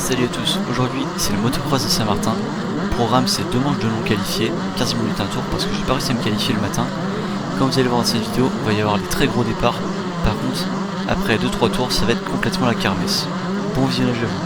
Salut à tous, aujourd'hui c'est le motocross de Saint-Martin. Le programme c'est 2 manches de non qualifiées, 15 minutes un tour parce que j'ai pas réussi à me qualifier le matin. Comme vous allez voir dans cette vidéo, il va y avoir des très gros départs. Par contre, après 2-3 tours, ça va être complètement la kermesse. Bon visionnage à vous.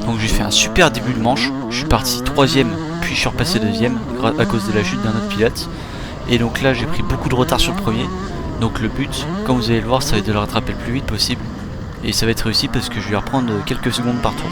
Donc j'ai fait un super début de manche, je suis parti 3ème puis je suis repassé 2ème à cause de la chute d'un autre pilote. Et donc là j'ai pris beaucoup de retard sur le premier. Donc le but, comme vous allez le voir, ça va être de le rattraper le plus vite possible. Et ça va être réussi parce que je vais reprendre quelques secondes par tour.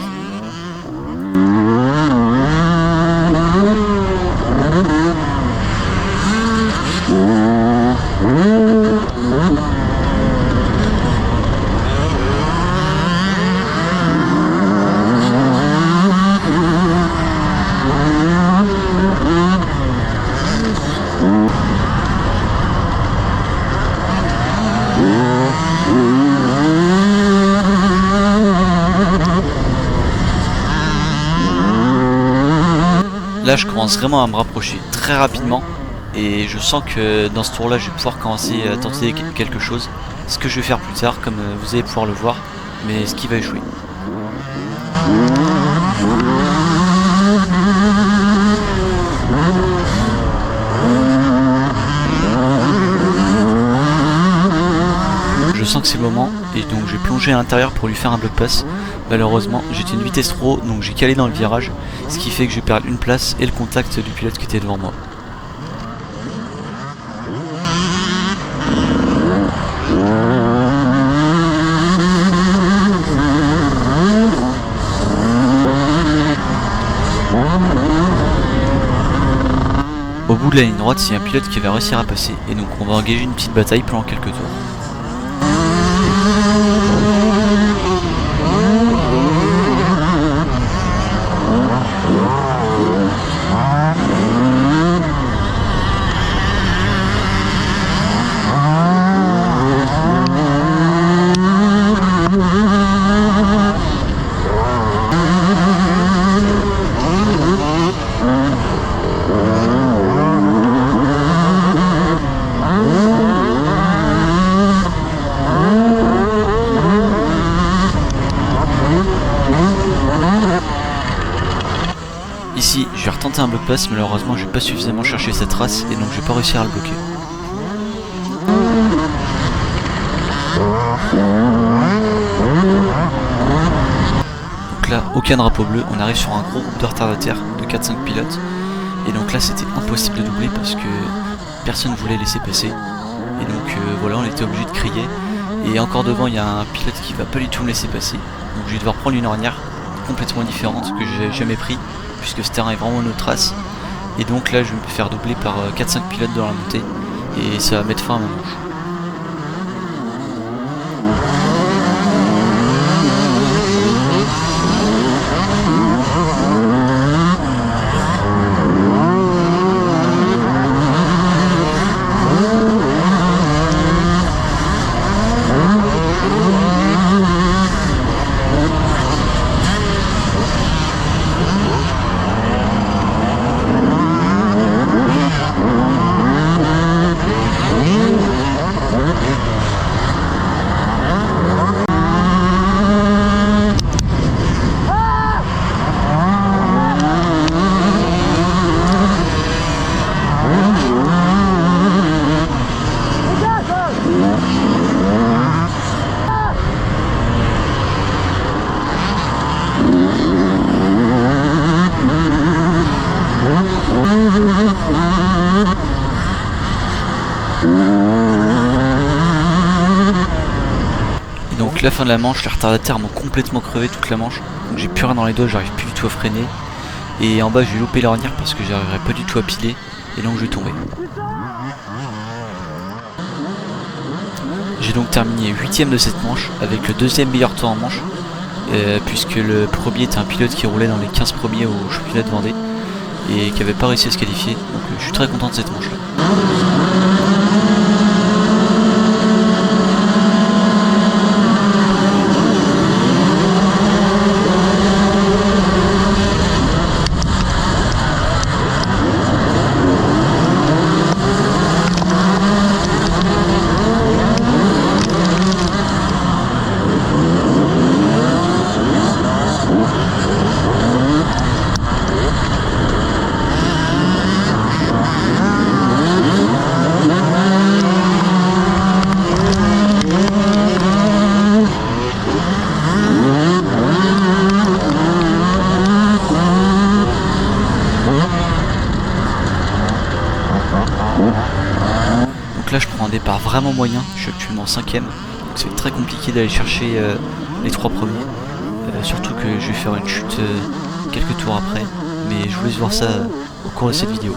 Là je commence vraiment à me rapprocher très rapidement et je sens que dans ce tour là je vais pouvoir commencer à tenter quelque chose, ce que je vais faire plus tard comme vous allez pouvoir le voir, mais ce qui va échouer. Je sens que c'est le moment et donc j'ai plongé à l'intérieur pour lui faire un bloc pass. Malheureusement j'étais une vitesse trop haut donc j'ai calé dans le virage, ce qui fait que je perds une place et le contact du pilote qui était devant moi. Au bout de la ligne droite, il y a un pilote qui va réussir à passer et donc on va engager une petite bataille pendant quelques tours. Ici, je vais retenter un bloc pass, malheureusement j'ai pas suffisamment cherché cette trace et donc je vais pas réussir à le bloquer. Donc là, aucun drapeau bleu, on arrive sur un gros groupe de retardataires de 4-5 pilotes. Et donc là c'était impossible de doubler parce que personne ne voulait laisser passer. Et donc voilà, on était obligé de crier. Et encore devant il y a un pilote qui va pas du tout me laisser passer. Donc je vais devoir prendre une ornière complètement différente que j'ai jamais pris, puisque ce terrain est vraiment une autre trace. Et donc là je vais me faire doubler par 4-5 pilotes dans la montée et ça va mettre fin à ma manche. Et donc la fin de la manche, les retardataires m'ont complètement crevé toute la manche. Donc j'ai plus rien dans les doigts, j'arrive plus du tout à freiner. Et en bas j'ai loupé l'ornière parce que j'arriverai pas du tout à piler. Et donc je vais tomber. J'ai donc terminé 8ème de cette manche avec le deuxième meilleur temps en manche. Puisque le premier était un pilote qui roulait dans les 15 premiers au championnat de Vendée. Et qui avait pas réussi à se qualifier. Donc je suis très content de cette manche là. Donc là je prends un départ vraiment moyen, je suis actuellement 5ème, donc c'est très compliqué d'aller chercher les 3 premiers, surtout que je vais faire une chute quelques tours après, mais je vous laisse voir ça au cours de cette vidéo.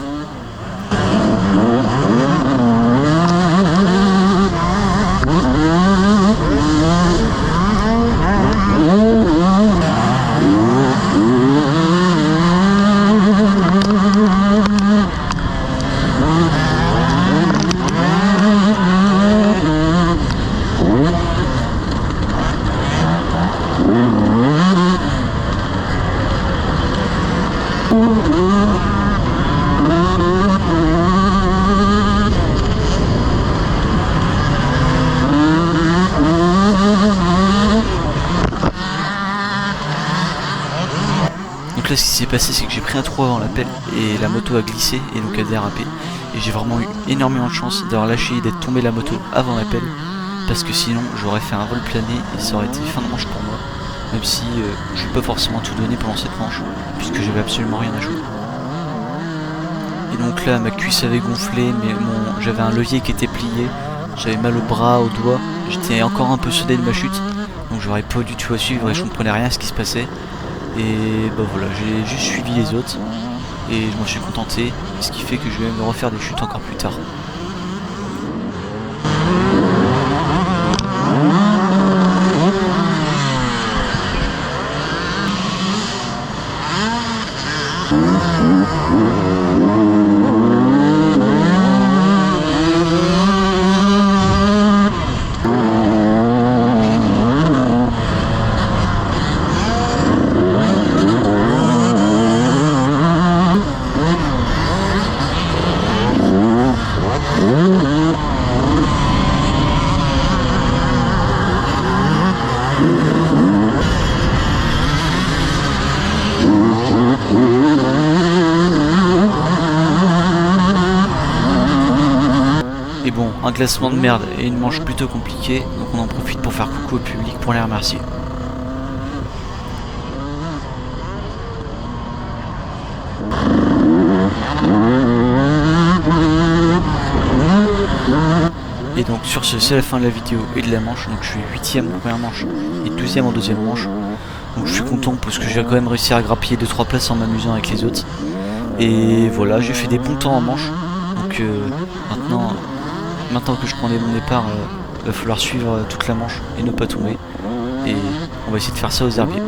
Donc là ce qui s'est passé c'est que j'ai pris un trou avant l'appel et la moto a glissé et donc a dérapé. Et j'ai vraiment eu énormément de chance d'avoir lâché et d'être tombé la moto avant l'appel, parce que sinon j'aurais fait un vol plané et ça aurait été fin de manche pour moi. Même si je n'ai pas forcément tout donné pendant cette manche, puisque j'avais absolument rien à jouer. Et donc là ma cuisse avait gonflé, mais j'avais un levier qui était plié, j'avais mal au bras, au doigt, j'étais encore un peu soudé de ma chute, donc j'aurais pas du tout à suivre et je comprenais rien à ce qui se passait. Et bah voilà, j'ai juste suivi les autres et je m'en suis contenté, ce qui fait que je vais me refaire des chutes encore plus tard. Et bon, un classement de merde et une manche plutôt compliquée, donc on en profite pour faire coucou au public pour les remercier. Et donc sur ce, c'est la fin de la vidéo et de la manche. Donc je suis 8ème en première manche et 12ème en deuxième manche. Donc je suis content parce que j'ai quand même réussi à grappiller 2-3 places en m'amusant avec les autres. Et voilà, j'ai fait des bons temps en manche. Donc maintenant que je prends mon départ, il va falloir suivre toute la manche et ne pas tomber. Et on va essayer de faire ça aux herbiers.